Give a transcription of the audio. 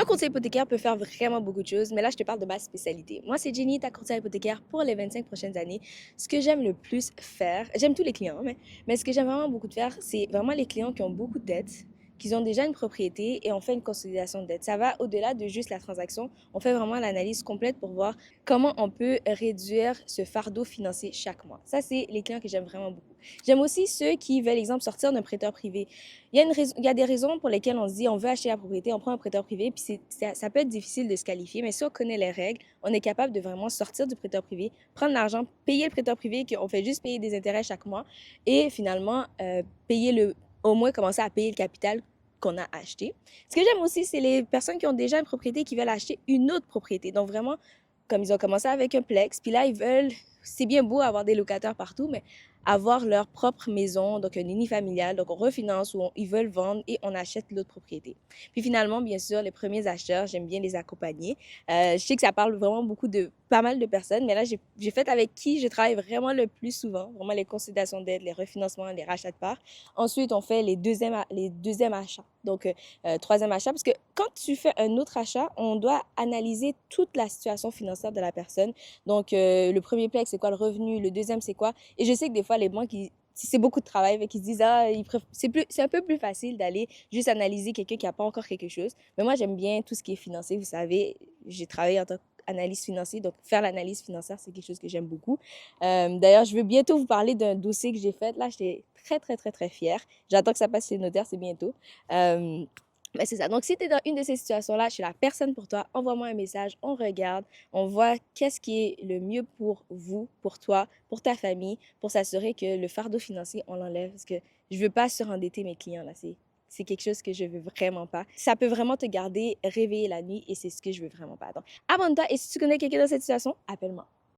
Un courtier hypothécaire peut faire vraiment beaucoup de choses, mais là, je te parle de ma spécialité. Moi, c'est Jenny, ta courtière hypothécaire pour les 25 prochaines années. Ce que j'aime le plus faire, j'aime tous les clients, mais ce que j'aime vraiment beaucoup de faire, c'est vraiment les clients qui ont beaucoup de dettes, qui ont déjà une propriété et on fait une consolidation de dettes. Ça va au-delà de juste la transaction. On fait vraiment l'analyse complète pour voir comment on peut réduire ce fardeau financier chaque mois. Ça, c'est les clients que j'aime vraiment beaucoup. J'aime aussi ceux qui veulent, exemple, sortir d'un prêteur privé. Il y a des raisons pour lesquelles on se dit on veut acheter la propriété, on prend un prêteur privé, puis ça peut être difficile de se qualifier, mais si on connaît les règles, on est capable de vraiment sortir du prêteur privé, prendre l'argent, payer le prêteur privé, qu'on fait juste payer des intérêts chaque mois, et finalement au moins commencer à payer le capital qu'on a acheté. Ce que j'aime aussi, c'est les personnes qui ont déjà une propriété qui veulent acheter une autre propriété. Donc vraiment, comme ils ont commencé avec un plex, puis là, c'est bien beau avoir des locataires partout, mais avoir leur propre maison, donc un unifamilial, donc on refinance ou ils veulent vendre et on achète l'autre propriété. Puis finalement, bien sûr, les premiers acheteurs, j'aime bien les accompagner. Je sais que ça parle vraiment beaucoup de pas mal de personnes, mais là, j'ai fait avec qui je travaille vraiment le plus souvent, vraiment les conciliations d'aide, les refinancements, les rachats de parts. Ensuite, on fait les deuxièmes achats, donc troisième achat, parce que quand tu fais un autre achat, on doit analyser toute la situation financière de la personne. Donc, le premier plex, c'est quoi le revenu? Le deuxième, c'est quoi? Et je sais que des fois, les banques, c'est beaucoup de travail, avec ils se disent, ah, c'est un peu plus facile d'aller juste analyser quelqu'un qui n'a pas encore quelque chose. Mais moi, j'aime bien tout ce qui est financier. Vous savez, j'ai travaillé en tant qu'analyste financier, donc faire l'analyse financière, c'est quelque chose que j'aime beaucoup. D'ailleurs, je veux bientôt vous parler d'un dossier que j'ai fait. Là, j'étais très, très, très, très fière. J'attends que ça passe chez le notaire, c'est bientôt. Mais c'est ça. Donc, si tu es dans une de ces situations-là, je suis la personne pour toi. Envoie-moi un message, on regarde, on voit qu'est-ce qui est le mieux pour vous, pour toi, pour ta famille, pour s'assurer que le fardeau financier, on l'enlève. Parce que je veux pas surendetter mes clients, là. C'est quelque chose que je veux vraiment pas. Ça peut vraiment te garder réveillé la nuit et c'est ce que je veux vraiment pas. Donc, abonne-toi et si tu connais quelqu'un dans cette situation, appelle-moi.